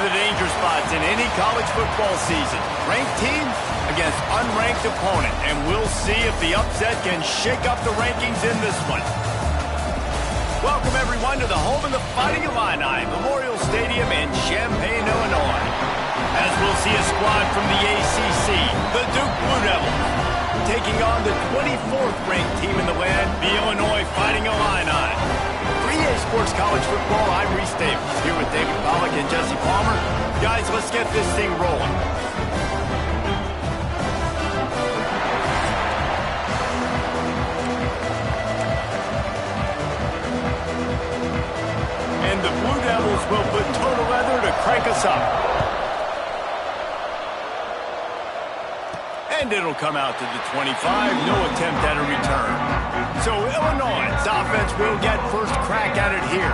of the danger spots in any college football season. Ranked team against unranked opponent, and we'll see if the upset can shake up the rankings in this one. Welcome, everyone, to the home of the Fighting Illini, Memorial Stadium in Champaign, Illinois. As we'll see a squad from the ACC, the Duke Blue Devils, taking on the 24th ranked team in the land, the Illinois Fighting Illini. For EA Sports College Football, I'm Reese Davis, here with David Pollack and Jesse Palmer. Guys, let's get this thing rolling. And the Blue Devils will put total leather to crank us up. And it'll come out to the 25, no attempt at a return. So Illinois' offense will get first crack at it here.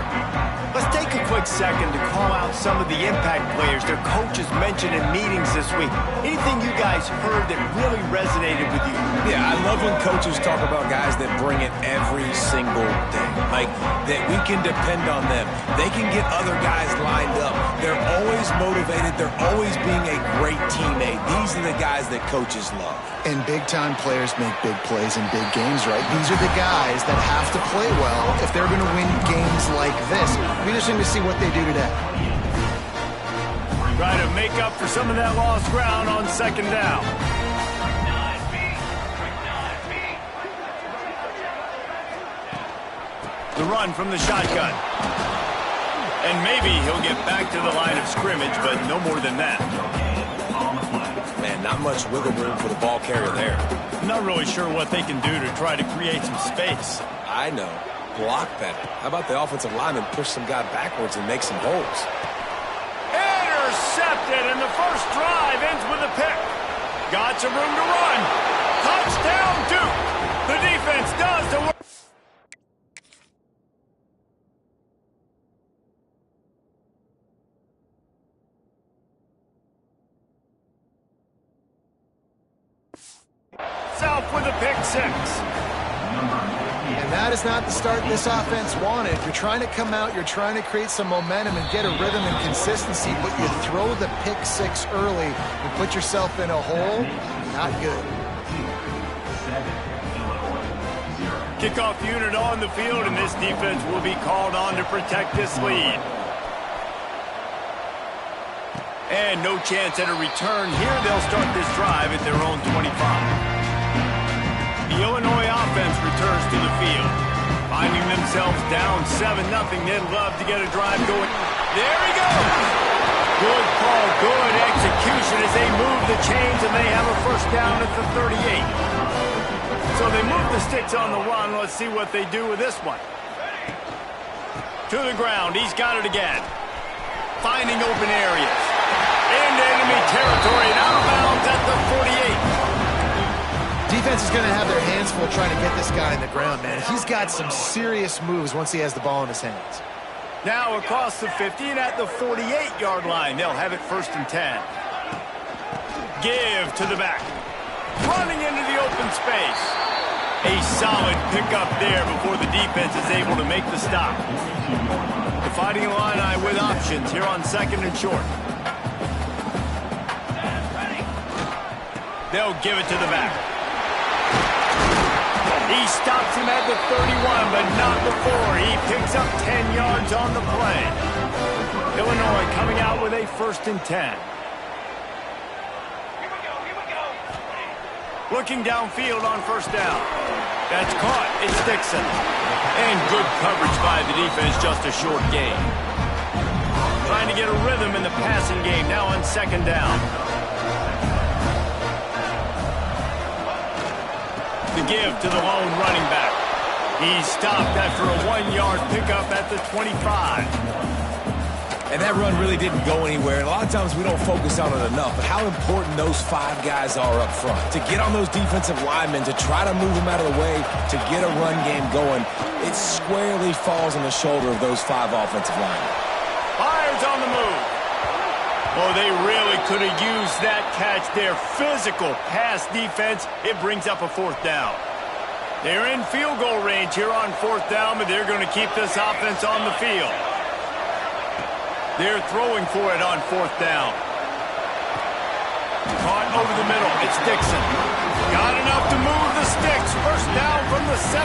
Let's take a quick second to call out some of the impact players their coaches mentioned in meetings this week. Anything you guys heard that really resonated with you? Yeah, I love when coaches talk about guys that bring it every single day. Like, that we can depend on them. They can get other guys lined up. They're always motivated. They're always being a great teammate. These are the guys that coaches love. And big-time players make big plays in big games, right? These are the guys that have to play well if they're going to win games like this. It'll be interesting to see what they do today. Try to make up for some of that lost ground on second down. The run from the shotgun. And maybe he'll get back to the line of scrimmage, but no more than that. Man, not much wiggle room for the ball carrier there. I'm not really sure what they can do to try to create some space. I know. Block better. How about the offensive lineman push some guy backwards and make some holes? Intercepted, and the first drive ends with a pick. Got some room to run. Touchdown, Duke. The defense does the work. South with a pick six. And that is not the start this offense wanted. If you're trying to come out, you're trying to create some momentum and get a rhythm and consistency, but you throw the pick six early and put yourself in a hole, not good. Kickoff unit on the field, and this defense will be called on to protect this lead. And no chance at a return here. They'll start this drive at their own 25. The Illinois offense returns to the field. Finding themselves down 7-0, they'd love to get a drive going. There he goes! Good call, good execution as they move the chains, and they have a first down at the 38. So they move the sticks on the run. Let's see what they do with this one. To the ground. He's got it again. Finding open areas. Into enemy territory and out of bounds at the 48. Defense is going to have their hands full trying to get this guy in the ground, man. He's got some serious moves once he has the ball in his hands. Now across the 50 and at the 48-yard line. They'll have it first and 10. Give to the back. Running into the open space. A solid pickup there before the defense is able to make the stop. The Fighting Illini with options here on second and short. They'll give it to the back. He stops him at the 31, but not before. He picks up 10 yards on the play. Illinois coming out with a first and 10. Looking downfield on first down. That's caught. It's Dixon. And good coverage by the defense, just a short gain. Trying to get a rhythm in the passing game now on second down. The give to the lone running back. He's stopped after a 1-yard pickup at the 25. And that run really didn't go anywhere. And a lot of times we don't focus on it enough, but how important those 5 guys are up front. To get on those defensive linemen, to try to move them out of the way, to get a run game going, it squarely falls on the shoulder of those 5 offensive linemen. Fires on the move. Oh, they really could have used that catch there. Physical pass defense. It brings up a fourth down. They're in field goal range here on fourth down, but they're going to keep this offense on the field. They're throwing for it on 4th down. Caught over the middle. It's Dixon. Got enough to move the sticks. First down from the 17.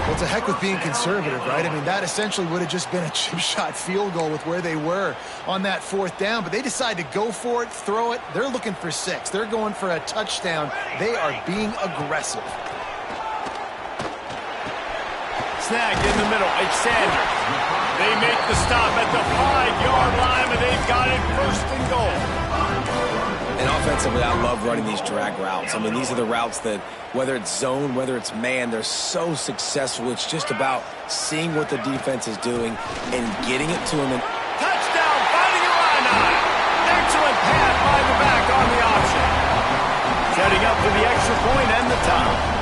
Well, to heck with being conservative, right? I mean, that essentially would have just been a chip shot field goal with where they were on that 4th down. But they decide to go for it, throw it. They're looking for 6. They're going for a touchdown. They are being aggressive. Snagged in the middle. It's Sanders. They make the stop at the 5-yard line, and they've got it 1st and goal. And offensively, I love running these drag routes. I mean, these are the routes that, whether it's zone, whether it's man, they're so successful. It's just about seeing what the defense is doing and getting it to them. Touchdown, finding a line. Excellent pass by the back on the option. Setting up for the extra point and the tie.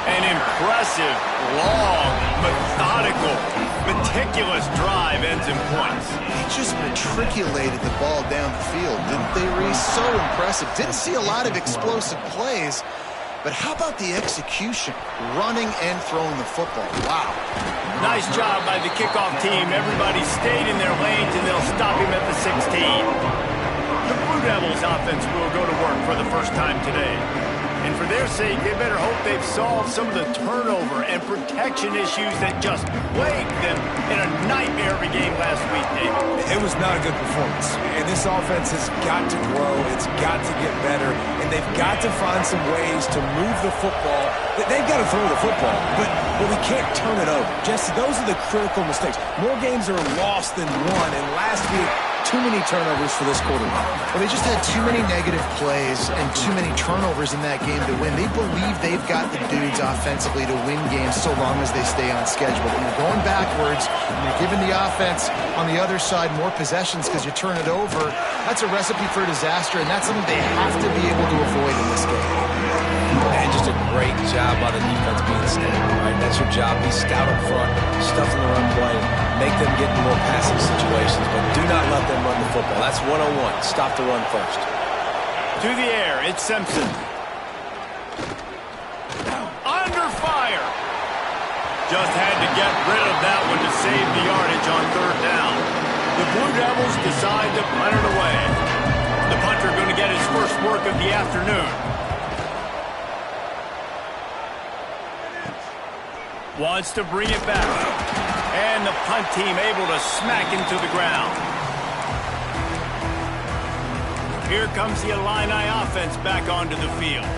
An impressive, long, methodical, meticulous drive ends in points. They just matriculated the ball down the field, didn't they, Reese? So impressive. Didn't see a lot of explosive plays, but how about the execution? Running and throwing the football. Wow. Nice job by the kickoff team. Everybody stayed in their lanes, and they'll stop him at the 16. The Blue Devils offense will go to work for the first time today. And for their sake, they better hope they've solved some of the turnover and protection issues that just plagued them in a nightmare of a game last week, Dave. It was not a good performance. And this offense has got to grow. It's got to get better. And they've got to find some ways to move the football. They've got to throw the football, but we can't turn it over. Jesse, those are the critical mistakes. More games are lost than won. And last week, too many turnovers for this quarterback. Well, they just had too many negative plays and too many turnovers in that game to win. They believe they've got the dudes offensively to win games so long as they stay on schedule. But when you're going backwards, and you're giving the offense on the other side more possessions because you turn it over, that's a recipe for disaster, and that's something they have to be able to avoid in this game. And just a great job by the defense being stout, right? That's your job. Be stout up front, stuff in the run play, make them get in more passing situations, but do not let them run the football. That's 101. Stop the run first. To the air, it's Simpson. Under fire. Just had to get rid of that one to save the yardage on 3rd down. The Blue Devils decide to punt it away. The punter going to get his first work of the afternoon. Wants to bring it back. And the punt team able to smack him to the ground. Here comes the Illini offense back onto the field.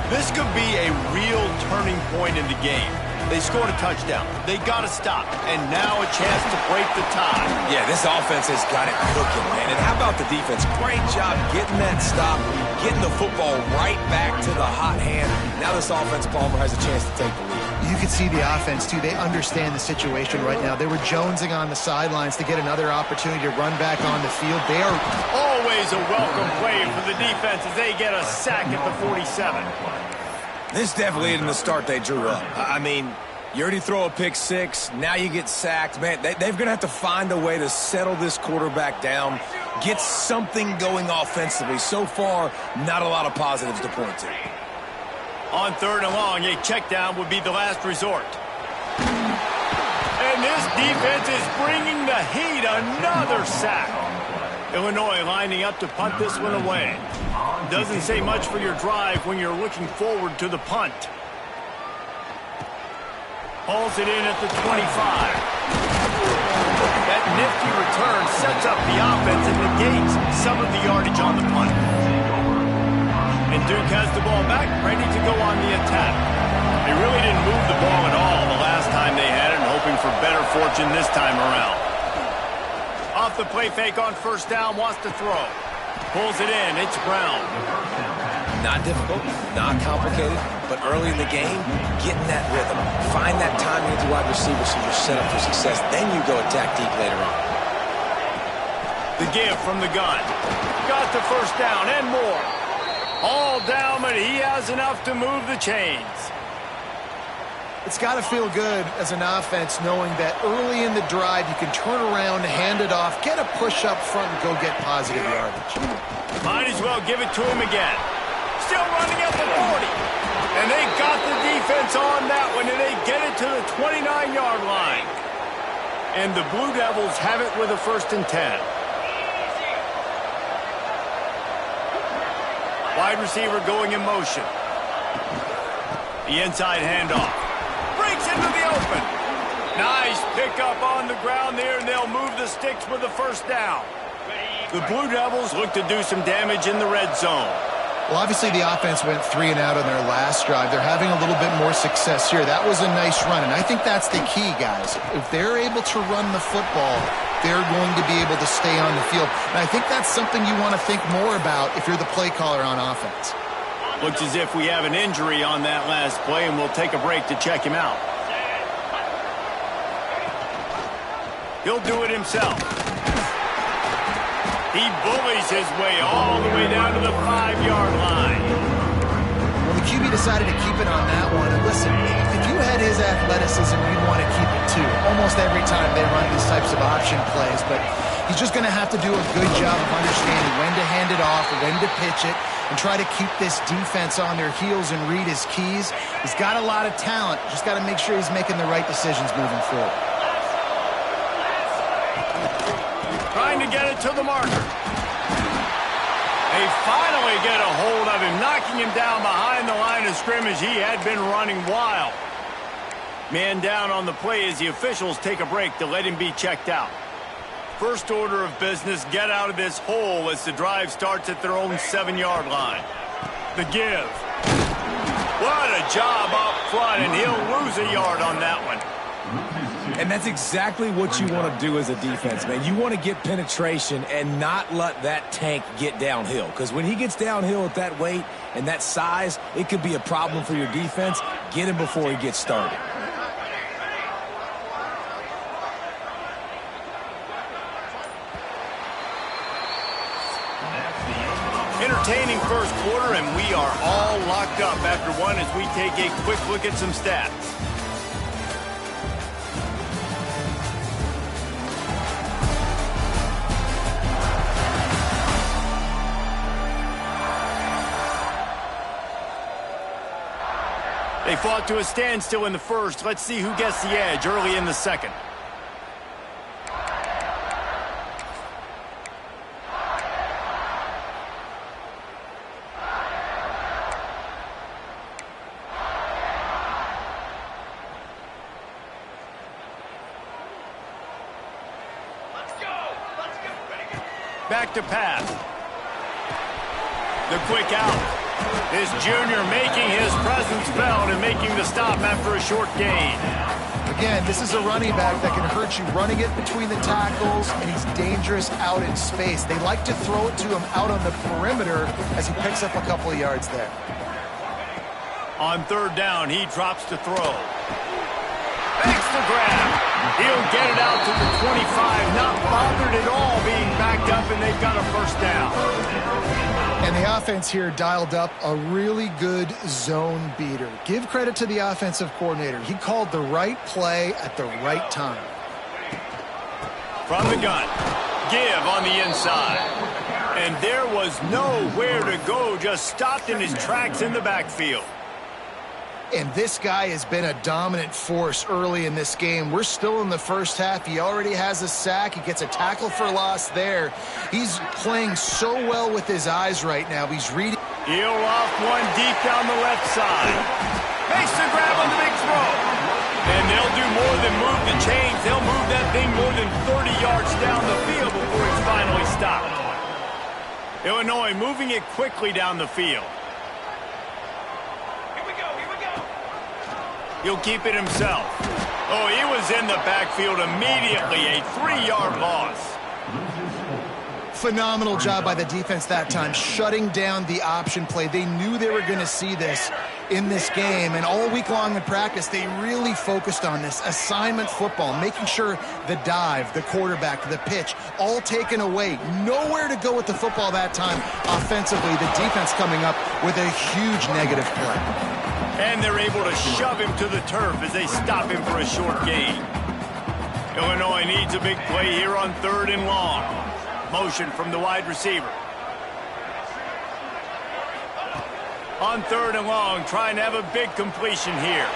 This could be a real turning point in the game. They scored a touchdown. They got to stop. And now a chance to break the tie. Yeah, this offense has got it cooking, man. And how about the defense? Great job getting that stop, getting the football right back to the hot hand. Now this offense, Palmer, has a chance to take the lead. You can see the offense, too. They understand the situation right now. They were jonesing on the sidelines to get another opportunity to run back on the field. They are always a welcome play for the defense as they get a sack at the 47. This definitely isn't the start they drew up. I mean, you already throw a pick 6. Now you get sacked. Man, they're going to have to find a way to settle this quarterback down, get something going offensively. So far, not a lot of positives to point to. On 3rd and long, a check down would be the last resort. And this defense is bringing the heat. Another sack. Illinois lining up to punt this one away. Doesn't say much for your drive when you're looking forward to the punt. Hauls it in at the 25. That nifty return sets up the offense and negates some of the yardage on the punt. And Duke has the ball back, ready to go on the attack. They really didn't move the ball at all the last time they had it, hoping for better fortune this time around. Off the play fake on 1st down, wants to throw. Pulls it in, it's Brown. Not difficult, not complicated, but early in the game, getting that rhythm. Find that timing at the wide receiver so you're set up for success. Then you go attack deep later on. The give from the gun. Got the 1st down and more. All down, but he has enough to move the chains. It's got to feel good as an offense knowing that early in the drive you can turn around, hand it off, get a push up front, and go get positive yardage. Might as well give it to him again. Still running at the 40. And they got the defense on that one, and they get it to the 29-yard line. And the Blue Devils have it with a 1st and 10. Wide receiver going in motion. The inside handoff. Breaks into the open. Nice pickup on the ground there, and they'll move the sticks with the 1st down. The Blue Devils look to do some damage in the red zone. Well, obviously the offense went 3 and out on their last drive. They're having a little bit more success here. That was a nice run, and I think that's the key, guys. If they're able to run the football, they're going to be able to stay on the field. And I think that's something you want to think more about if you're the play caller on offense. Looks as if we have an injury on that last play, and we'll take a break to check him out. He'll do it himself. He bullies his way all the way down to the 5-yard line. Well, the QB decided to keep it on that one. And listen, if you had his athleticism, you'd want to keep it too. Almost every time they run these types of option plays. But he's just going to have to do a good job of understanding when to hand it off, when to pitch it, and try to keep this defense on their heels and read his keys. He's got a lot of talent. Just got to make sure he's making the right decisions moving forward. Trying to get it to the marker. They finally get a hold of him, knocking him down behind the line of scrimmage. He had been running wild. Man down on the play as the officials take a break to let him be checked out. First order of business, get out of this hole as the drive starts at their own 7-yard line. The give. What a job up front, and he'll lose a yard on that one. And that's exactly what you want to do as a defense, man. You want to get penetration and not let that tank get downhill. Because when he gets downhill at that weight and that size, it could be a problem for your defense. Get him before he gets started. Entertaining first quarter, and we are all locked up after one as we take a quick look at some stats. They fought to a standstill in the first. Let's see who gets the edge early in the second. Back to pass. The quick out. This junior making his presence felt and making the stop after a short gain. Again, this is a running back that can hurt you running it between the tackles, and he's dangerous out in space. They like to throw it to him out on the perimeter as he picks up a couple of yards there. On 3rd down, he drops to throw. Makes the grab. He'll get it out to the 25, not bothered at all being backed up, and they've got a 1st down. And the offense here dialed up a really good zone beater. Give credit to the offensive coordinator. He called the right play at the right time. From the gun, give on the inside. And there was nowhere to go, just stopped in his tracks in the backfield. And this guy has been a dominant force early in this game. We're still in the first half. He already has a sack. He gets a tackle for loss there. He's playing so well with his eyes right now. He's reading. He'll off one deep down the left side. Makes the grab on the big throw. And they'll do more than move the chains. They'll move that thing more than 30 yards down the field before it's finally stopped. Illinois moving it quickly down the field. He'll keep it himself. Oh, he was in the backfield immediately. A 3-yard loss. Phenomenal job by the defense that time, shutting down the option play. They knew they were going to see this in this game, and all week long in practice, they really focused on this assignment football, making sure the dive, the quarterback, the pitch, all taken away. Nowhere to go with the football that time offensively. The defense coming up with a huge negative play. And they're able to shove him to the turf as they stop him for a short gain. Illinois needs a big play here on 3rd and long. Motion from the wide receiver. On 3rd and long, trying to have a big completion here.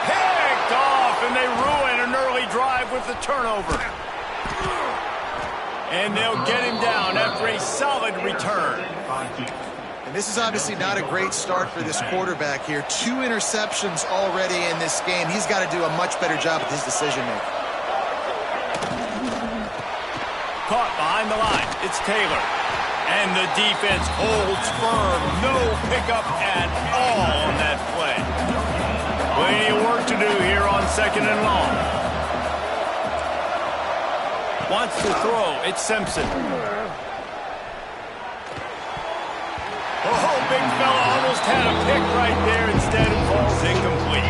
Picked off, and they ruin an early drive with the turnover. And they'll get him down after a solid return. And this is obviously not a great start for this quarterback here. 2 interceptions already in this game. He's got to do a much better job with his decision-making. Caught behind the line. It's Taylor. And the defense holds firm. No pickup at all on that play. Plenty of work to do here on 2nd and long. Wants to throw. It's Simpson. Oh, big fella almost had a pick right there. Instead, it falls incomplete.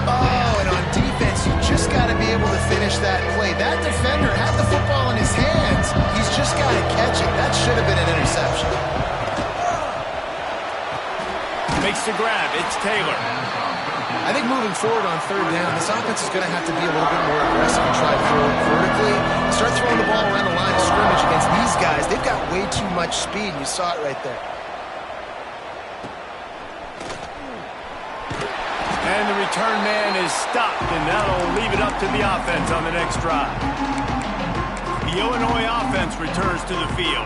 Oh, and on defense, you just got to be able to finish that play. That defender had the football in his hands. He's just got to catch it. That should have been an interception. Makes the grab. It's Taylor. I think moving forward on 3rd down, this offense is going to have to be a little bit more aggressive and try to throw it vertically. Start throwing the ball around the line of scrimmage against these guys. They've got way too much speed. You saw it right there. And the return man is stopped, and that'll leave it up to the offense on the next drive. The Illinois offense returns to the field.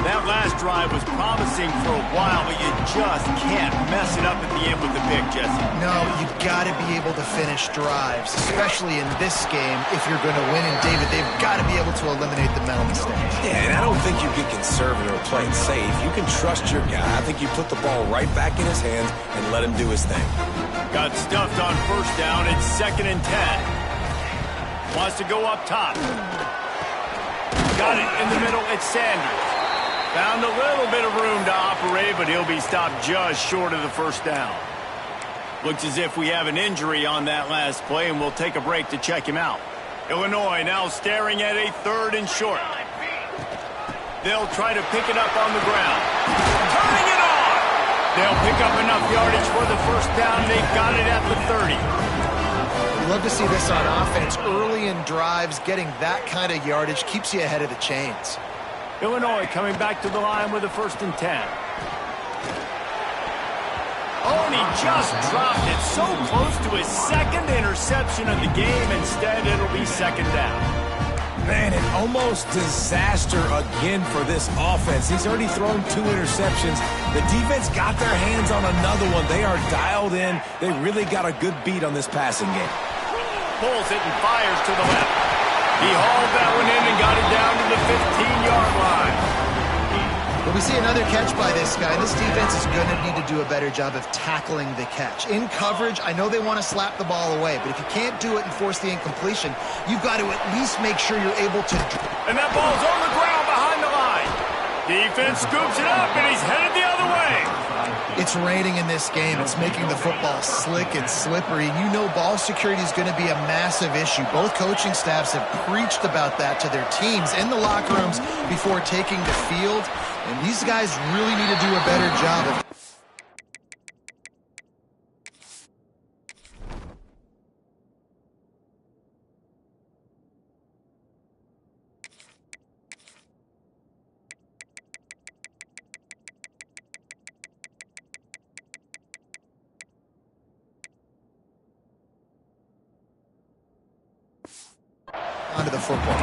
That last drive was promising for a while, but you just can't mess it up at the end with the pick, Jesse. No, you've got to be able to finish drives, especially in this game if you're going to win. And, David, they've got to be able to eliminate the mental mistakes. Yeah, and I don't think you get conservative or play it safe. You can trust your guy. I think you put the ball right back in his hands and let him do his thing. Got stuffed on 1st down. It's 2nd and 10. Wants to go up top. Got it in the middle. It's Sanders. Found a little bit of room to operate, but he'll be stopped just short of the 1st down. Looks as if we have an injury on that last play, and we'll take a break to check him out. Illinois now staring at a 3rd and short. They'll try to pick it up on the ground. Turning it on! They'll pick up enough yardage for the 1st down. They've got it at the 30. We love to see this on offense. Early in drives, getting that kind of yardage keeps you ahead of the chains. Illinois coming back to the line with a 1st and 10. Oh, and he just dropped it so close to his 2nd interception of the game. Instead, it'll be 2nd down. Man, an almost disaster again for this offense. He's already thrown 2 interceptions. The defense got their hands on another one. They are dialed in. They really got a good beat on this passing game. Pulls it and fires to the left. He hauled that one in and got it down to the 15-yard line. But we see another catch by this guy. This defense is going to need to do a better job of tackling the catch. In coverage, I know they want to slap the ball away, but if you can't do it and force the incompletion, you've got to at least make sure you're able to... And that ball's on the ground behind the line. Defense scoops it up, and he's headed the other way. It's raining in this game. It's making the football slick and slippery. You know ball security is going to be a massive issue. Both coaching staffs have preached about that to their teams in the locker rooms before taking the field. And these guys really need to do a better job of... onto the football.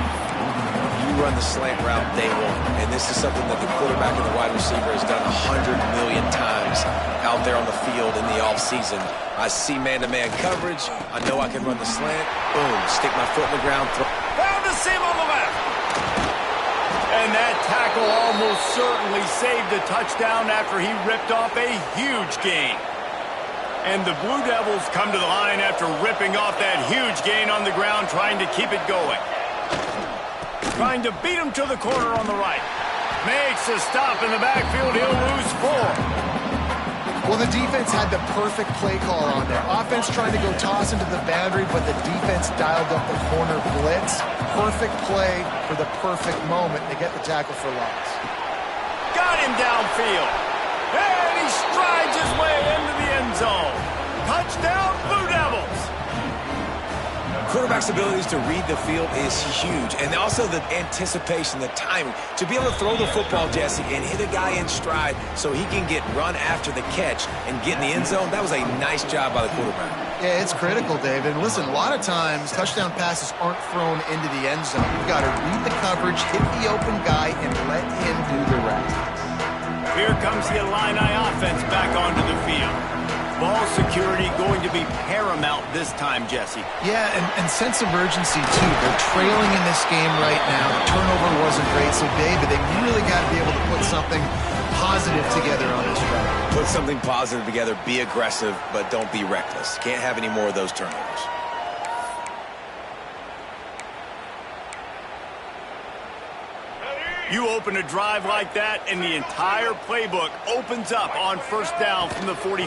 You run the slant route day one, and this is something that the quarterback and the wide receiver has done 100 million times out there on the field in the offseason. I see man-to-man coverage. I know I can run the slant. Boom, stick my foot in the ground. Found a seam on the left. And that tackle almost certainly saved a touchdown after he ripped off a huge gain. And the Blue Devils come to the line after ripping off that huge gain on the ground, trying to keep it going. Trying to beat him to the corner on the right. Makes a stop in the backfield. He'll lose 4. Well, the defense had the perfect play call on there. Offense trying to go toss into the boundary, but the defense dialed up the corner blitz. Perfect play for the perfect moment to get the tackle for loss. Got him downfield. And he strides his way into the end zone. Touchdown, Blue Devils. quarterback's abilities to read the field is huge, and also the anticipation, the timing. To be able to throw the football, Jesse, and hit a guy in stride so he can get run after the catch and get in the end zone, that was a nice job by the quarterback. Yeah, it's critical, David. And listen, a lot of times touchdown passes aren't thrown into the end zone. You've got to read the coverage, hit the open guy, and let him do the rest. Here comes the Illini offense back onto the field. Ball security going to be paramount this time, Jesse. Yeah, and sense of urgency, too. They're trailing in this game right now. The turnover wasn't great, so David, they really got to be able to put something positive together on this drive. Put something positive together, be aggressive, but don't be reckless. Can't have any more of those turnovers. You open a drive like that, and the entire playbook opens up on first down from the 44.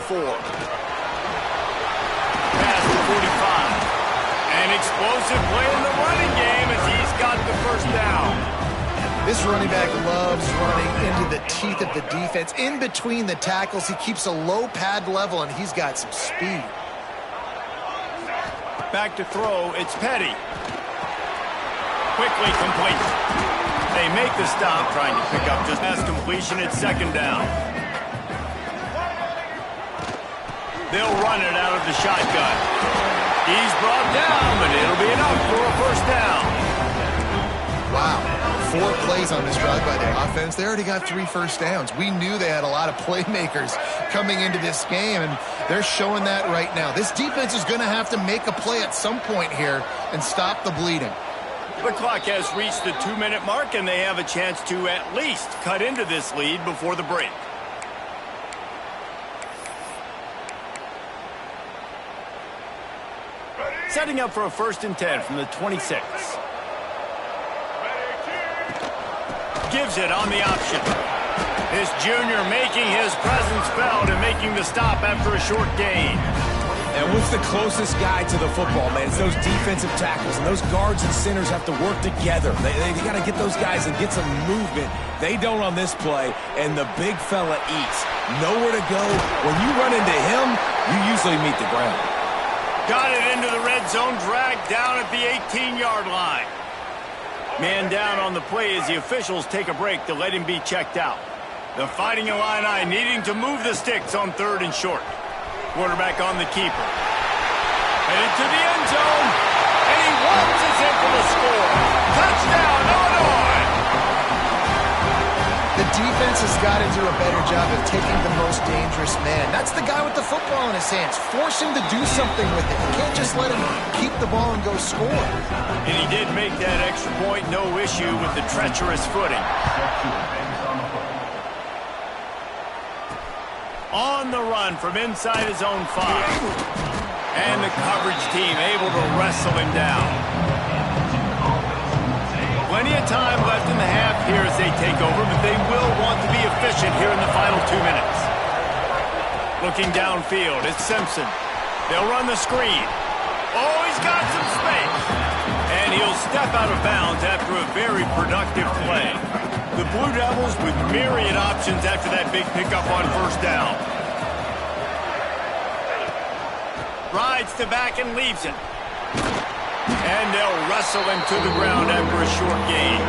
Pass to 45. An explosive play in the running game as he's got the first down. This running back loves running into the teeth of the defense. In between the tackles, he keeps a low pad level, and he's got some speed. Back to throw, it's Petty. Quickly complete. They make the stop, trying to pick up just pass completion at second down. They'll run it out of the shotgun. He's brought down, but it'll be enough for a first down. Wow. 4 plays on this drive by the offense. They already got 3 first downs. We knew they had a lot of playmakers coming into this game, and they're showing that right now. This defense is going to have to make a play at some point here and stop the bleeding. The clock has reached the 2-minute mark, and they have a chance to at least cut into this lead before the break. Setting up for a 1st and 10 from the 26. Gives it on the option. This junior making his presence felt and making the stop after a short gain. And what's the closest guy to the football, man? It's those defensive tackles, and those guards and centers have to work together. They got to get those guys and get some movement. They don't on this play, and the big fella eats. Nowhere to go. When you run into him, you usually meet the ground. Got it into the red zone, dragged down at the 18-yard line. Man down on the play as the officials take a break to let him be checked out. The Fighting Illini needing to move the sticks on 3rd and short. Quarterback on the keeper. Headed to the end zone. And he walks us in for the score. Touchdown, Illinois! The defense has got to do a better job of taking the most dangerous man. That's the guy with the football in his hands. Force him to do something with it. You can't just let him keep the ball and go score. And he did make that extra point, no issue with the treacherous footing. On the run from inside his own 5. And the coverage team able to wrestle him down. Plenty of time left in the half here as they take over, but they will want to be efficient here in the final 2 minutes. Looking downfield, it's Simpson. They'll run the screen. Oh, he's got some space. And he'll step out of bounds after a very productive play. The Blue Devils with myriad options after that big pickup on first down. Rides to back and leaves it. And they'll wrestle him to the ground after a short gain.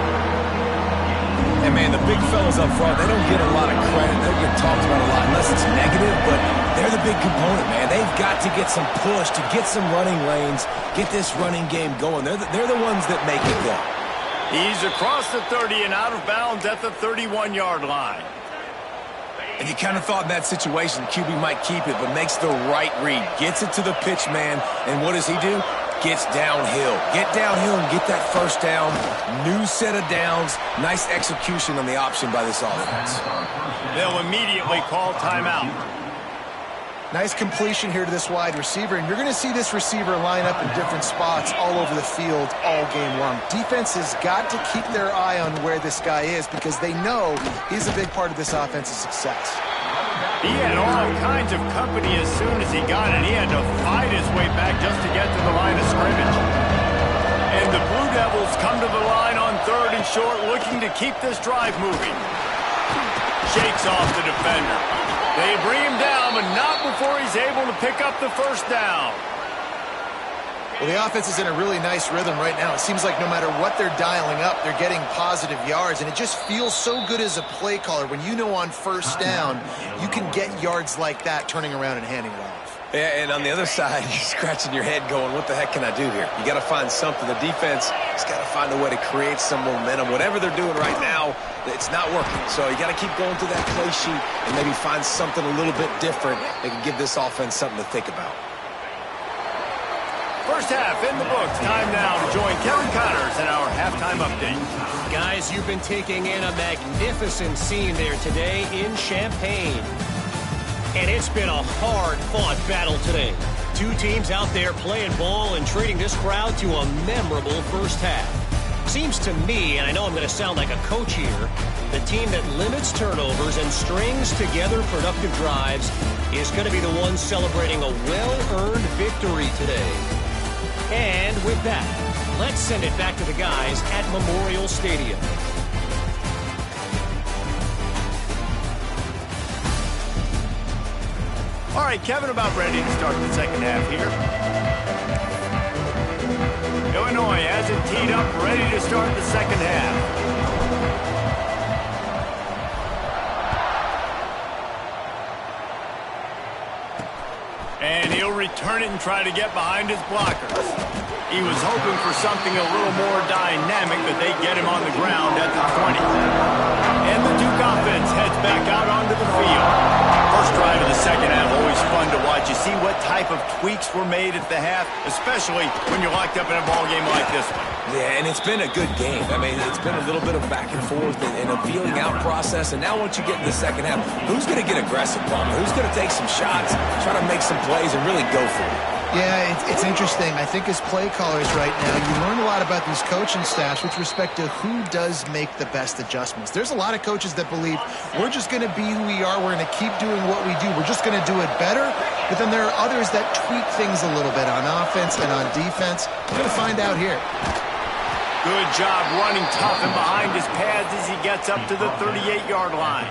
And, man, the big fellas up front, they don't get a lot of credit. They don't get talked about a lot unless it's negative, but they're the big component, man. They've got to get some push, to get some running lanes, get this running game going. They're the ones that make it go. He's across the 30 and out of bounds at the 31-yard line. And you kind of thought in that situation QB might keep it, but makes the right read. Gets it to the pitch man, and what does he do? Gets downhill. Get downhill and get that first down. New set of downs. Nice execution on the option by this offense. They'll immediately call timeout. Nice completion here to this wide receiver, and you're going to see this receiver line up in different spots all over the field all game long. Defense has got to keep their eye on where this guy is because they know he's a big part of this offense's success. He had all kinds of company as soon as he got it. He had to fight his way back just to get to the line of scrimmage. And the Blue Devils come to the line on 3rd and short, looking to keep this drive moving. Shakes off the defender. They bring him down, but not before he's able to pick up the first down. Well, the offense is in a really nice rhythm right now. It seems like no matter what they're dialing up, they're getting positive yards, and it just feels so good as a play caller when you know on first down you can get yards like that turning around and handing it off. Yeah, and on the other side, you're scratching your head going, what the heck can I do here? You got to find something. The defense has got to find a way to create some momentum. Whatever they're doing right now, it's not working. So you got to keep going through that play sheet and maybe find something a little bit different that can give this offense something to think about. First half in the books. Time now to join Kevin Connors in our halftime update. Guys, you've been taking in a magnificent scene there today in Champaign. And it's been a hard-fought battle today. Two teams out there playing ball and treating this crowd to a memorable first half. Seems to me, and I know I'm going to sound like a coach here, the team that limits turnovers and strings together productive drives is going to be the one celebrating a well-earned victory today. And with that, let's send it back to the guys at Memorial Stadium. All right, Kevin, about ready to start the second half here. Illinois has it teed up, ready to start the second half. And he'll return it and try to get behind his blockers. He was hoping for something a little more dynamic, but they get him on the ground at the 20. And the Duke offense heads back out onto the field. First drive of the second half, always fun to watch. You see what type of tweaks were made at the half, especially when you're locked up in a ball game like this one. Yeah, and it's been a good game. I mean, it's been a little bit of back and forth and a feeling out process. And now once you get in the second half, who's going to get aggressive, Palmer? Who's going to take some shots, try to make some plays, and really go for it? Yeah, it's interesting. I think as play callers right now, you learn a lot about these coaching staffs with respect to who does make the best adjustments. There's a lot of coaches that believe we're just going to be who we are. We're going to keep doing what we do. We're just going to do it better. But then there are others that tweak things a little bit on offense and on defense. We're going to find out here. Good job running tough and behind his pads as he gets up to the 38-yard line.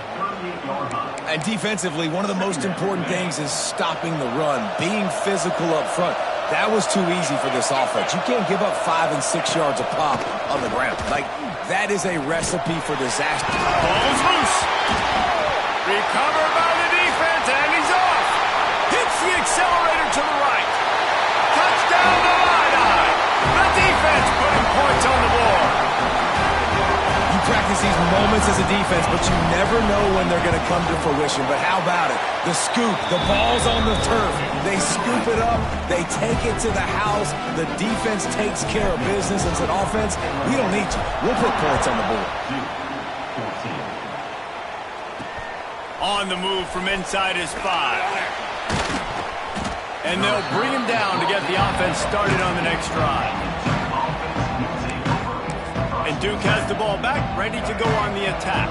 And defensively, one of the most important things is stopping the run, being physical up front. That was too easy for this offense. You can't give up 5 and 6 yards a pop on the ground. Like, that is a recipe for disaster. Ball's loose. Recovered by the defense, and he's off. Hits the accelerator to the right. Touchdown to Illini. The defense putting points on the board. Practice these moments as a defense, but you never know when they're going to come to fruition. But how about it? The scoop, the ball's on the turf. They scoop it up. They take it to the house. The defense takes care of business and said, offense, we don't need you. We'll put points on the board. On the move from inside his 5. And they'll bring him down to get the offense started on the next drive. And Duke has the ball back, ready to go on the attack.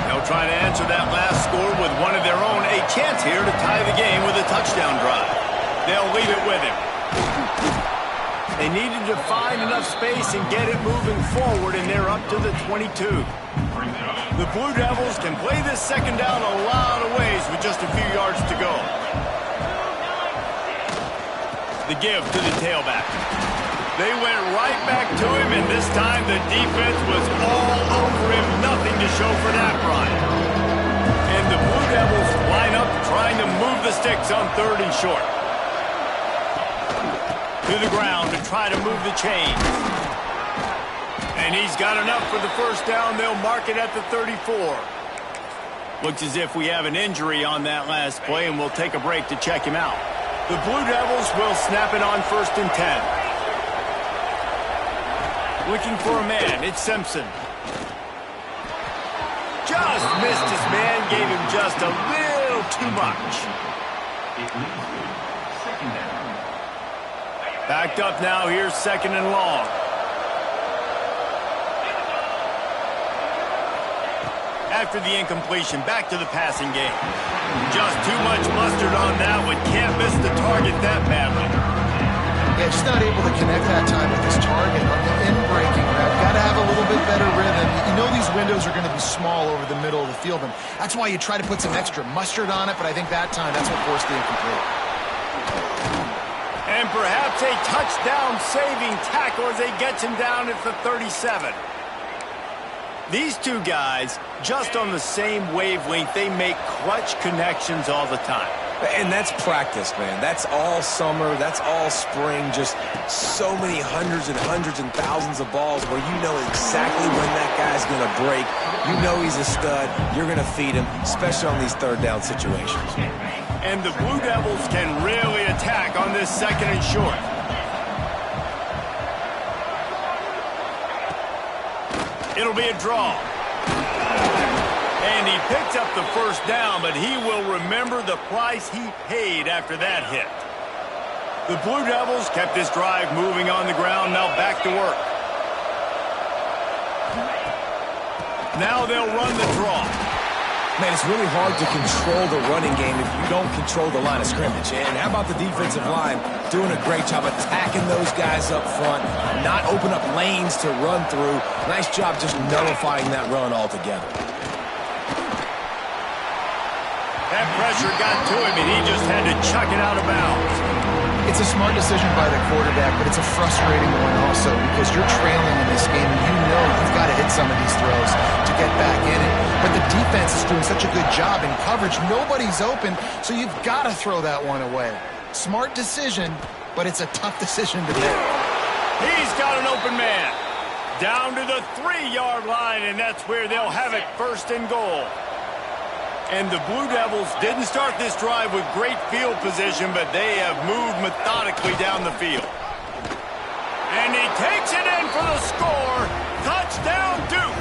They'll try to answer that last score with one of their own. A chance here to tie the game with a touchdown drive. They'll leave it with him. They needed to find enough space and get it moving forward, and they're up to the 22. The Blue Devils can play this second down a lot of ways with just a few yards to go. The give to the tailback. They went right back to him, and this time the defense was all over him. Nothing to show for that run. And the Blue Devils line up trying to move the sticks on 3rd and short. To the ground to try to move the chains. And he's got enough for the first down. They'll mark it at the 34. Looks as if we have an injury on that last play, and we'll take a break to check him out. The Blue Devils will snap it on 1st and 10. Looking for a man, it's Simpson. Just missed his man, gave him just a little too much. Backed up now, here's 2nd and long. After the incompletion, back to the passing game. Just too much mustard on that one, can't miss the target that badly. Yeah, just not able to connect that time with his target on the in-breaking route. Got to have a little bit better rhythm. You know these windows are going to be small over the middle of the field, and that's why you try to put some extra mustard on it, but I think that time that's what forced the incomplete. And perhaps a touchdown-saving tackle as they get him down at the 37. These two guys, just on the same wavelength, they make clutch connections all the time. And that's practice, man. That's all summer. That's all spring. Just so many hundreds and thousands of balls where you know exactly when that guy's going to break. You know he's a stud. You're going to feed him, especially on these third down situations. And the Blue Devils can really attack on this second and short. It'll be a draw. And he picked up the first down, but he will remember the price he paid after that hit. The Blue Devils kept this drive moving on the ground, now back to work. Now they'll run the draw. Man, it's really hard to control the running game if you don't control the line of scrimmage. And how about the defensive line doing a great job attacking those guys up front, not open up lanes to run through. Nice job just nullifying that run altogether. That pressure got to him, and he just had to chuck it out of bounds. It's a smart decision by the quarterback, but it's a frustrating one also because you're trailing in this game, and you know you've got to hit some of these throws to get back in it. But the defense is doing such a good job in coverage. Nobody's open, so you've got to throw that one away. Smart decision, but it's a tough decision to make. He's got an open man. Down to the 3-yard line, and that's where they'll have it, first and goal. And the Blue Devils didn't start this drive with great field position, but they have moved methodically down the field. And he takes it in for the score. Touchdown, Duke.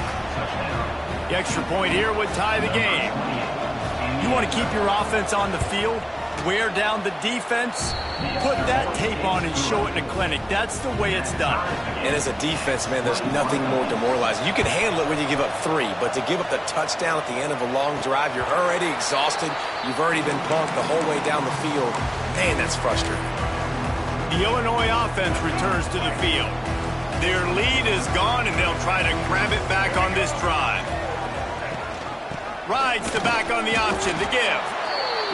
The extra point here would tie the game. You want to keep your offense on the field, wear down the defense, put that tape on and show it in a clinic. That's the way it's done. And as a defense, man, there's nothing more demoralizing. You can handle it when you give up 3, but to give up the touchdown at the end of a long drive, you're already exhausted. You've already been punked the whole way down the field. Man, that's frustrating. The Illinois offense returns to the field. Their lead is gone, and they'll try to grab it back on this drive. Rides the back on the option to give.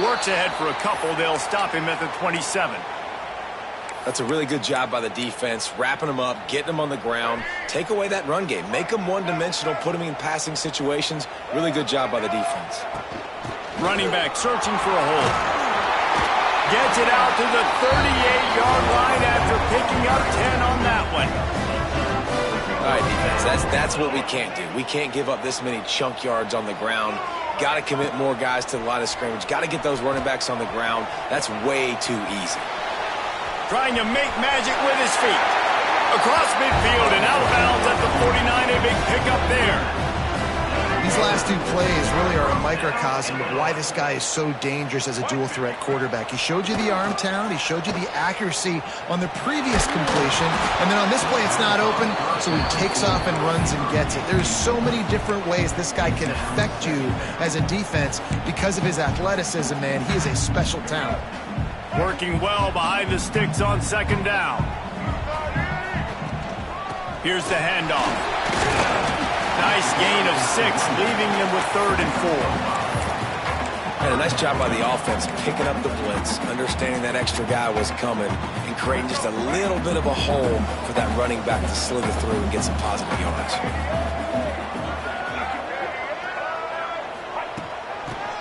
Works ahead for a couple. They'll stop him at the 27. That's a really good job by the defense, wrapping them up, getting them on the ground, take away that run game, make them one-dimensional, put them in passing situations. Really good job by the defense. Running back searching for a hole. Gets it out to the 38-yard line after picking up 10 on that one. All right, defense, that's what we can't do. We can't give up this many chunk yards on the ground. Got to commit more guys to the line of scrimmage. Got to get those running backs on the ground. That's way too easy. Trying to make magic with his feet. Across midfield and out of bounds at the 49. A big pickup there. These last 2 plays really are a microcosm of why this guy is so dangerous as a dual-threat quarterback. He showed you the arm talent. He showed you the accuracy on the previous completion. And then on this play, it's not open, so he takes off and runs and gets it. There's so many different ways this guy can affect you as a defense because of his athleticism, man. He is a special talent. Working well behind the sticks on second down. Here's the handoff. Nice gain of 6, leaving them with 3rd and 4. And a nice job by the offense picking up the blitz, understanding that extra guy was coming, and creating just a little bit of a hole for that running back to slither through and get some positive yards.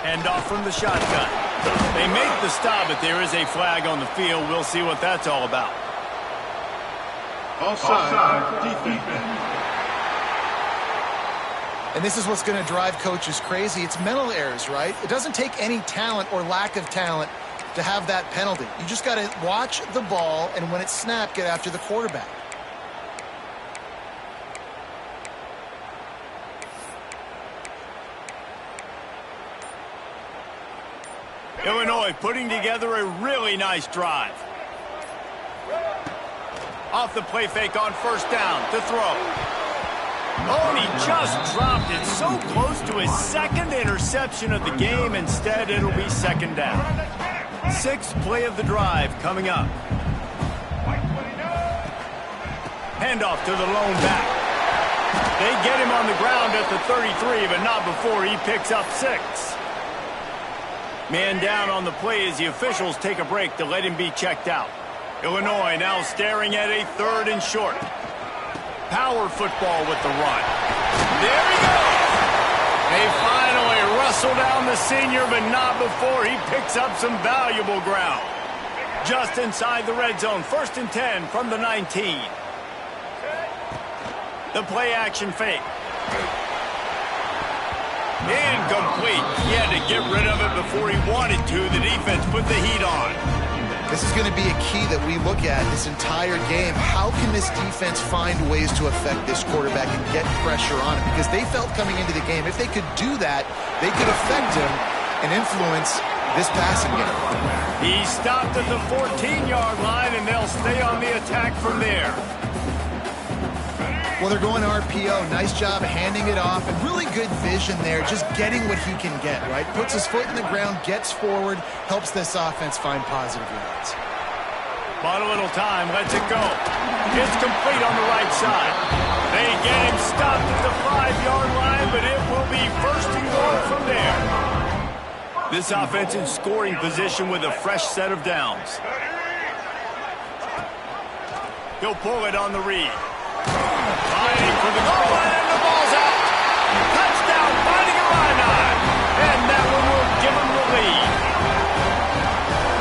Handoff from the shotgun. They make the stop, but there is a flag on the field. We'll see what that's all about. Offside, defense. And this is what's going to drive coaches crazy. It's mental errors, right? It doesn't take any talent or lack of talent to have that penalty. You just got to watch the ball, and when it's snapped, get after the quarterback. Illinois putting together a really nice drive. Off the play fake on first down to throw. Oh, and he just dropped it so close to his 2nd interception of the game. Instead, it'll be 2nd down. 6th play of the drive coming up. Handoff to the lone back. They get him on the ground at the 33, but not before he picks up 6. Man down on the play as the officials take a break to let him be checked out. Illinois now staring at a 3rd and short. Power football with the run. There he goes! They finally wrestle down the senior, but not before he picks up some valuable ground. Just inside the red zone, 1st and 10 from the 19. The play action fake. Incomplete. He had to get rid of it before he wanted to. The defense put the heat on. This is going to be a key that we look at this entire game. How can this defense find ways to affect this quarterback and get pressure on him? Because they felt coming into the game, if they could do that, they could affect him and influence this passing game. He stopped at the 14-yard line, and they'll stay on the attack from there. Well, they're going RPO. Nice job handing it off, and really good vision there, just getting what he can get, right? Puts his foot in the ground, gets forward, helps this offense find positive yards. Bought a little time, lets it go. It's complete on the right side. They get him stopped at the 5-yard line, but it will be 1st and goal from there. This offense in scoring position with a fresh set of downs. He'll pull it on the read. Fighting for the goal line, and the ball's out. Touchdown, finding a run on. And that one will give him the lead.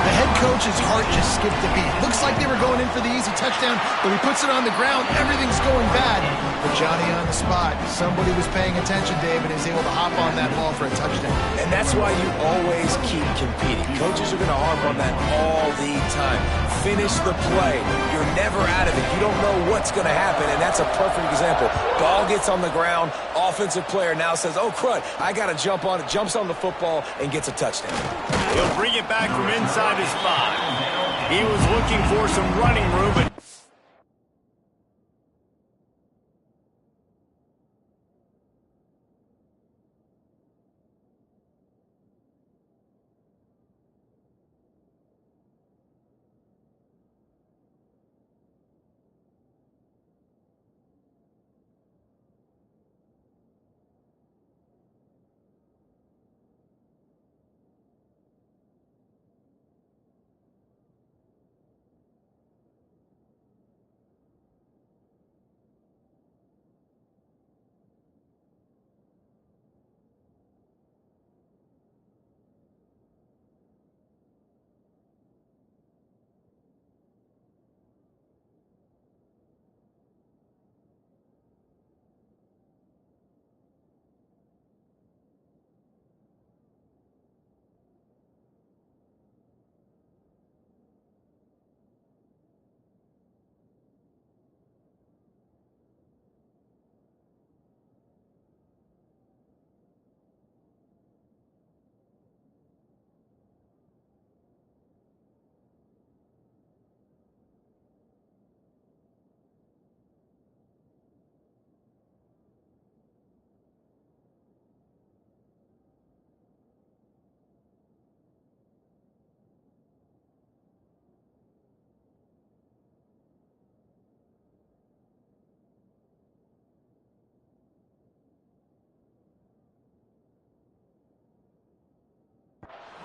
The head coach's heart just skipped a beat. Looks like they were going in for the easy touchdown, but he puts it on the ground. Everything's going bad. But Johnny on the spot. Somebody was paying attention, Dave, and is able to hop on that ball for a touchdown. And that's why you always keep competing. Coaches are going to harp on that all the time. Finish the play. You're never out of it. You don't know what's going to happen, and that's a perfect example. Ball gets on the ground. Offensive player now says, oh, crud, I got to jump on it. Jumps on the football and gets a touchdown. He'll bring it back from inside his 5. He was looking for some running room, but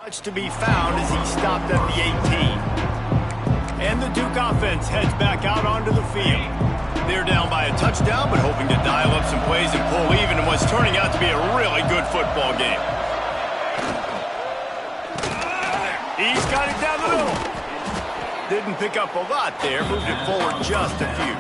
much to be found as he stopped at the 18. And the Duke offense heads back out onto the field. They're down by a touchdown, but hoping to dial up some plays and pull even in what's turning out to be a really good football game. He's got it down the middle. Didn't pick up a lot there, moved it forward just a few.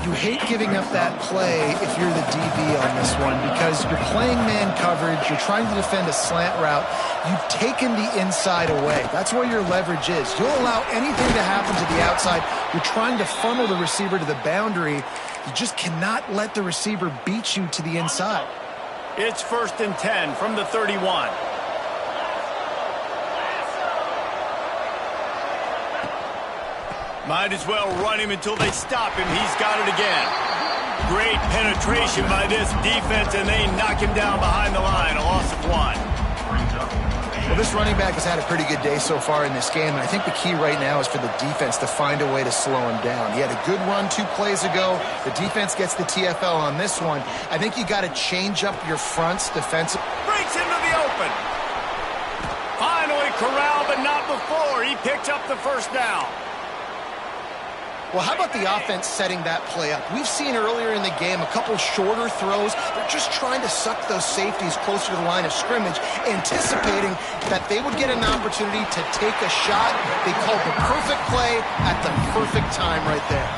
You hate giving up that play if you're the DB on this one because you're playing man coverage, you're trying to defend a slant route, you've taken the inside away. That's where your leverage is. You'll allow anything to happen to the outside. You're trying to funnel the receiver to the boundary. You just cannot let the receiver beat you to the inside. It's 1st and 10 from the 31. Might as well run him until they stop him. He's got it again. Great penetration by this defense, and they knock him down behind the line. A loss of 1. Well, this running back has had a pretty good day so far in this game, and I think the key right now is for the defense to find a way to slow him down. He had a good run 2 plays ago. The defense gets the TFL on this one. I think you got to change up your fronts defensive. Breaks into the open. Finally get corralled, but not before. He picked up the first down. Well, how about the offense setting that play up? We've seen earlier in the game a couple shorter throws. They're just trying to suck those safeties closer to the line of scrimmage, anticipating that they would get an opportunity to take a shot. They called the perfect play at the perfect time right there.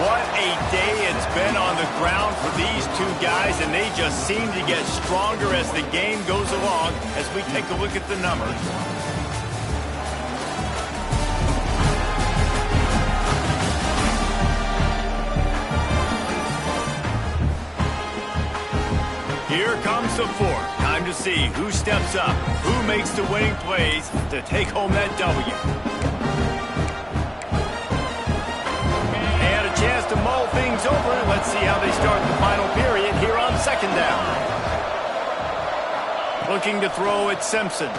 What a day it's been on the ground for these two guys, and they just seem to get stronger as the game goes along as we take a look at the numbers. Here comes the fourth. Time to see who steps up, who makes the winning plays to take home that W. They had a chance to mull things over. Let's see how they start the final period here on second down. Looking to throw at Simpson.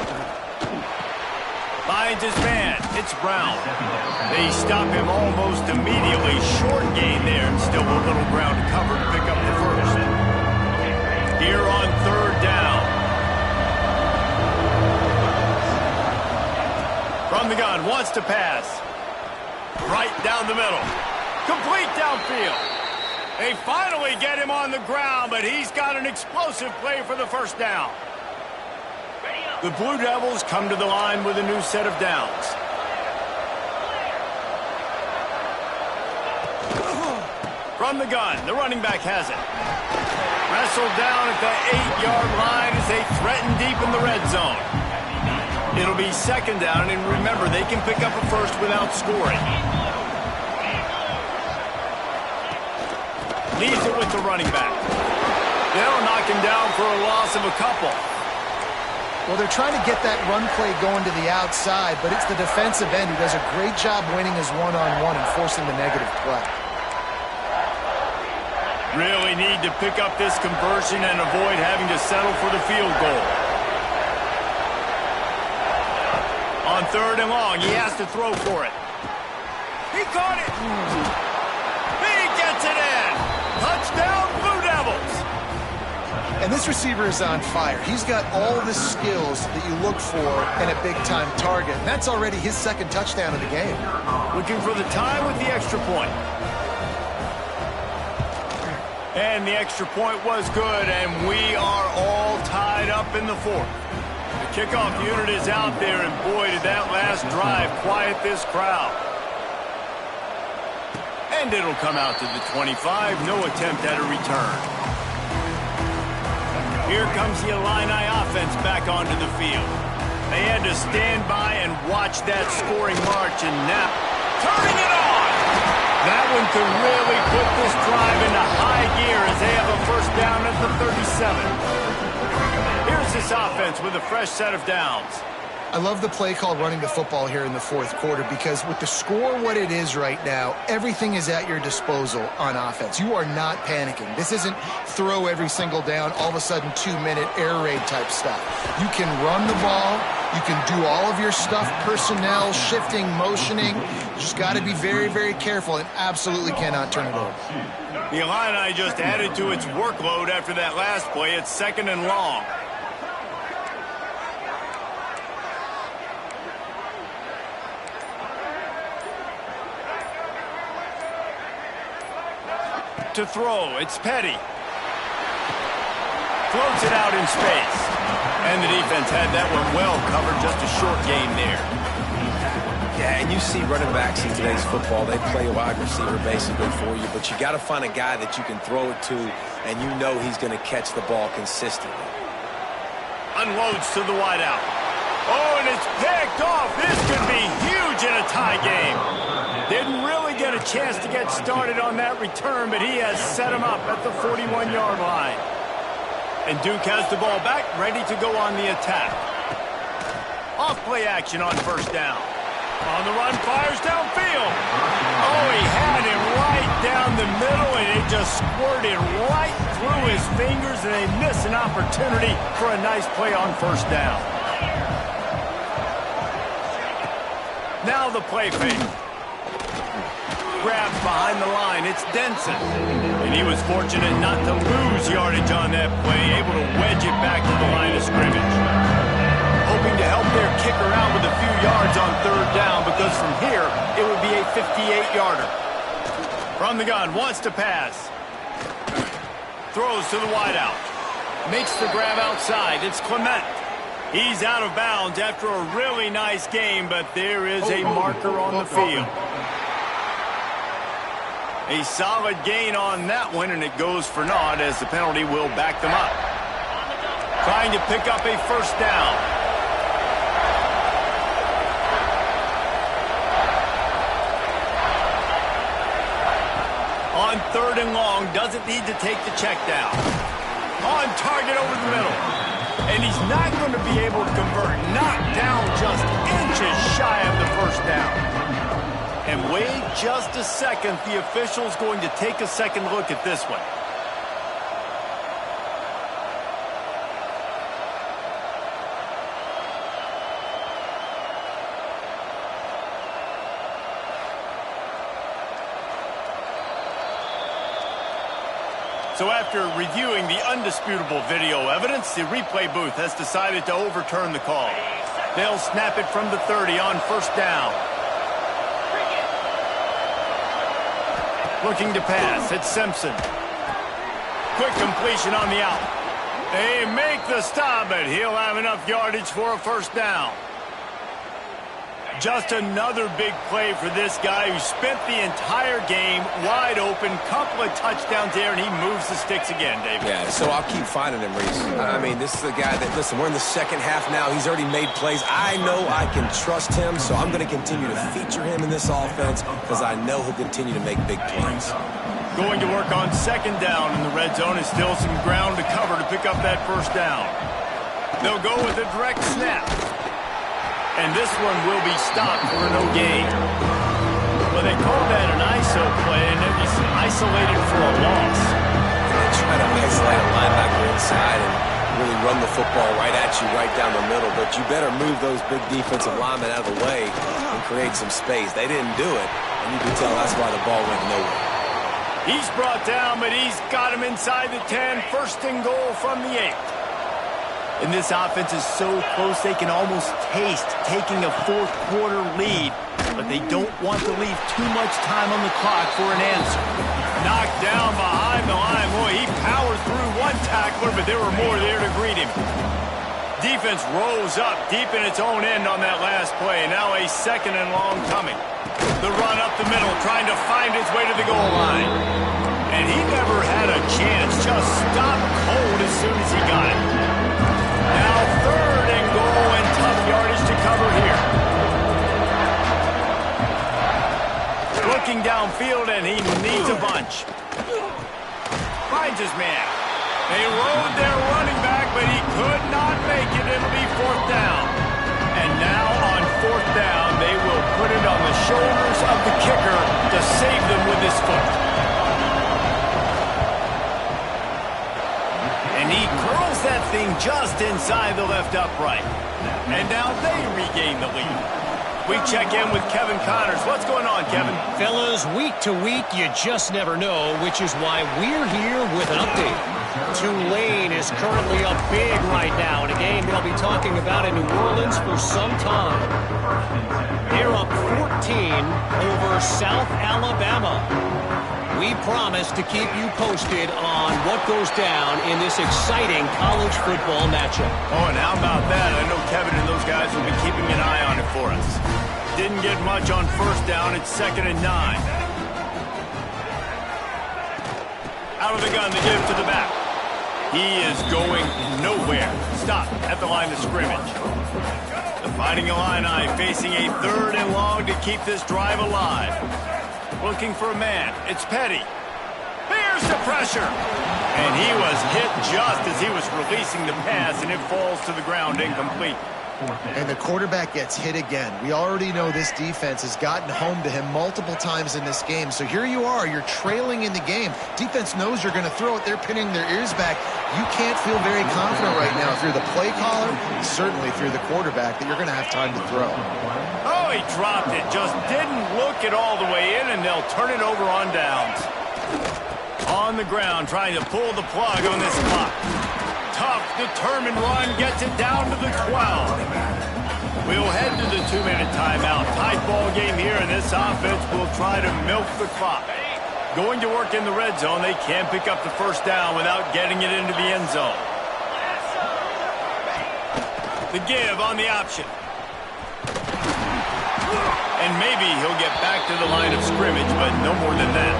Finds his man. It's Brown. They stop him almost immediately. Short gain there, and still a little ground to cover to pick up the first. Here on third down. From the gun, wants to pass. Right down the middle. Complete downfield. They finally get him on the ground, but he's got an explosive play for the first down. The Blue Devils come to the line with a new set of downs. From the gun, the running back has it. Wrestled down at the 8-yard line as they threaten deep in the red zone. It'll be second down, and remember, they can pick up a first without scoring. Leaves it with the running back. They'll knock him down for a loss of a couple. Well, they're trying to get that run play going to the outside, but it's the defensive end who does a great job winning his one-on-one and forcing the negative play. Really need to pick up this conversion and avoid having to settle for the field goal. On third and long, he has to throw for it. He caught it. He gets it in. Touchdown, Blue Devils. And this receiver is on fire. He's got all the skills that you look for in a big-time target. And that's already his second touchdown of the game. Looking for the tie with the extra point. And the extra point was good, and we are all tied up in the fourth. The kickoff unit is out there, and boy, did that last drive quiet this crowd. And it'll come out to the 25. No attempt at a return. Here comes the Illini offense back onto the field. They had to stand by and watch that scoring march, and now turning it on. That one could really put this drive into high gear as they have a first down at the 37. Here's this offense with a fresh set of downs. I love the play called running the football here in the fourth quarter because with the score what it is right now, everything is at your disposal on offense. You are not panicking. This isn't throw every single down, all of a sudden 2-minute air raid type stuff. You can run the ball. You can do all of your stuff, personnel, shifting, motioning. You just got to be very, very careful and absolutely cannot turn it over. The Illini just added to its workload after that last play. It's second and long. To throw, it's Petty. Floats it out in space. And the defense had that one well covered, just a short gain there. Yeah, and you see running backs in today's football, they play a wide receiver basically for you, but you got to find a guy that you can throw it to, and you know he's going to catch the ball consistently. Unloads to the wideout. Oh, and it's picked off. This could be huge in a tie game. Didn't really get a chance to get started on that return, but he has set him up at the 41-yard line. And Duke has the ball back, ready to go on the attack. Off-play action on first down. On the run, fires downfield. Oh, he had him right down the middle, and it just squirted right through his fingers, and they miss an opportunity for a nice play on first down. Now the play fake. grabs behind the line. It's Denson. And he was fortunate not to lose yardage on that play, able to wedge it back to the line of scrimmage. Hoping to help their kicker out with a few yards on third down, because from here, it would be a 58-yarder. From the gun, wants to pass. Throws to the wideout. Makes the grab outside. It's Clement. He's out of bounds after a really nice game, but there is a marker on the field. A solid gain on that one, and it goes for naught as the penalty will back them up. Trying to pick up a first down. On third and long, doesn't need to take the check down. On target over the middle. And he's not going to be able to convert. Knocked down just inches shy of the first down. And wait just a second. The official's going to take a second look at this one. So after reviewing the undisputable video evidence, the replay booth has decided to overturn the call. They'll snap it from the 30 on first down. Looking to pass, it's Simpson. Quick completion on the out. They make the stop, but he'll have enough yardage for a first down. Just another big play for this guy who spent the entire game wide open. Couple of touchdowns there, and he moves the sticks again, David. Yeah, so I'll keep finding him, Reese. I mean, this is the guy that, listen, we're in the second half now. He's already made plays. I know I can trust him, so I'm going to continue to feature him in this offense because I know he'll continue to make big plays. Going to work on second down in the red zone. Is still some ground to cover to pick up that first down. They'll go with a direct snap. And this one will be stopped for no gain. Well, they call that an ISO play, and then he's isolated for a loss. And they try to isolate a linebacker inside and really run the football right at you, right down the middle. But you better move those big defensive linemen out of the way and create some space. They didn't do it, and you can tell that's why the ball went nowhere. He's brought down, but he's got him inside the 10. First and goal from the 8. And this offense is so close they can almost taste taking a fourth quarter lead. But they don't want to leave too much time on the clock for an answer. Knocked down behind the line. Boy, he powered through one tackler, but there were more there to greet him. Defense rose up deep in its own end on that last play. Now a second and long coming. The run up the middle, trying to find his way to the goal line. And he never had a chance. Just stopped cold as soon as he got it. Now third and goal and tough yardage to cover here. Looking downfield, and he needs a bunch. Finds his man. They rode their running back, but he could not make it. It'll be fourth down. And now on fourth down, they will put it on the shoulders of the kicker to save them with his foot. And he curls that thing just inside the left upright. And now they regain the lead. We check in with Kevin Connors. What's going on, Kevin? Fellas, week to week, you just never know, which is why we're here with an update. Tulane is currently up big right now in a game they'll be talking about in New Orleans for some time. They're up 14 over South Alabama. We promise to keep you posted on what goes down in this exciting college football matchup. Oh, and how about that? I know Kevin and those guys will be keeping an eye on it for us. Didn't get much on first down. It's 2nd and 9. Out of the gun, the give to the back. He is going nowhere. Stop at the line of scrimmage. The Fighting Illini facing a 3rd and long to keep this drive alive. Looking for a man. It's Petty. Here's the pressure. And he was hit just as he was releasing the pass, and it falls to the ground incomplete. And the quarterback gets hit again. We already know this defense has gotten home to him multiple times in this game. So here you are. You're trailing in the game. Defense knows you're going to throw it. They're pinning their ears back. You can't feel very confident right now through the play caller, certainly through the quarterback, that you're going to have time to throw. Oh, he dropped it. Just didn't look it all the way in, and they'll turn it over on downs. On the ground, trying to pull the plug on this clock. Tough, determined run, gets it down to the 12. We'll head to the 2-minute timeout. Tight ball game here, and this offense will try to milk the clock. Going to work in the red zone. They can't pick up the first down without getting it into the end zone. The give on the option. And maybe he'll get back to the line of scrimmage, but no more than that.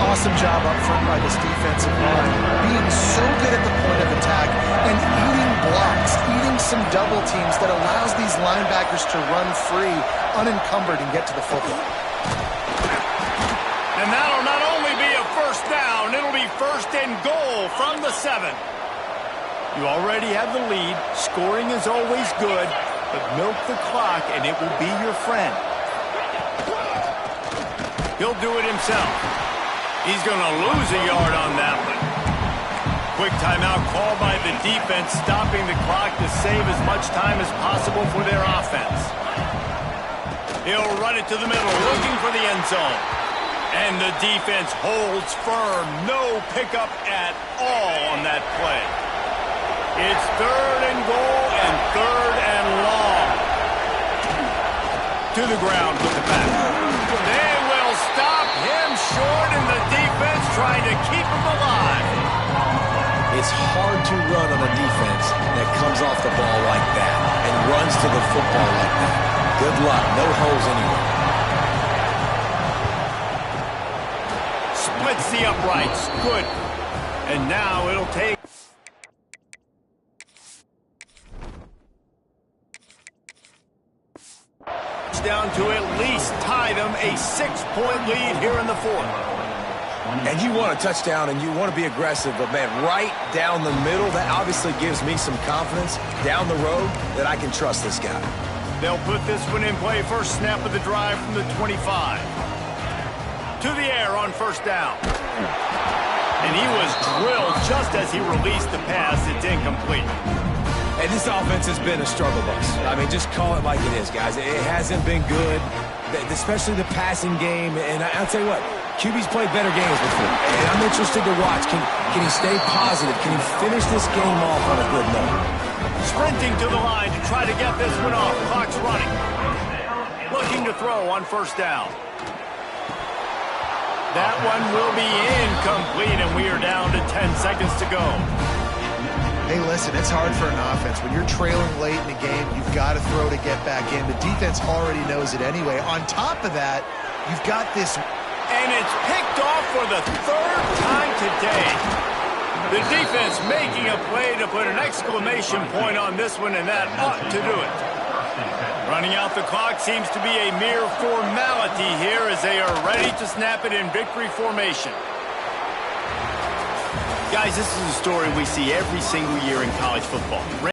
Awesome job up front by this defensive line, being so good at the point of attack and eating blocks, eating some double teams that allows these linebackers to run free, unencumbered, and get to the football. And that'll not only be a first down, it'll be first and goal from the 7. You already have the lead. Scoring is always good, but milk the clock and it will be your friend. He'll do it himself. He's going to lose a yard on that one. Quick timeout call by the defense, stopping the clock to save as much time as possible for their offense. He'll run it to the middle, looking for the end zone. And the defense holds firm. No pickup at all on that play. It's 3rd and goal and 3rd and long. To the ground with the back. They will stop him short, and the defense trying to keep him alive. It's hard to run on a defense that comes off the ball like that and runs to the football like that. Good luck. No holes anywhere. Splits the uprights. Good. And now it'll take down to at least tie them a 6-point lead here in the 4th. And you want a touchdown and you want to be aggressive, but man, right down the middle, that obviously gives me some confidence down the road that I can trust this guy. They'll put this one in play. First snap of the drive from the 25. To the air on first down. And he was drilled just as he released the pass. It's incomplete. And this offense has been a struggle bus. I mean, just call it like it is, guys. It hasn't been good, especially the passing game. And I'll tell you what, QB's played better games before. And I'm interested to watch. Can he stay positive? Can he finish this game off on a good note? Sprinting to the line to try to get this one off. Clock's running. Looking to throw on first down. That one will be incomplete, and we are down to 10 seconds to go. Hey, listen, it's hard for an offense. When you're trailing late in the game, you've got to throw to get back in. The defense already knows it anyway. On top of that, you've got this. And it's picked off for the 3rd time today. The defense making a play to put an exclamation point on this one, and that ought to do it. Running out the clock seems to be a mere formality here as they are ready to snap it in victory formation. Guys, this is a story we see every single year in college football.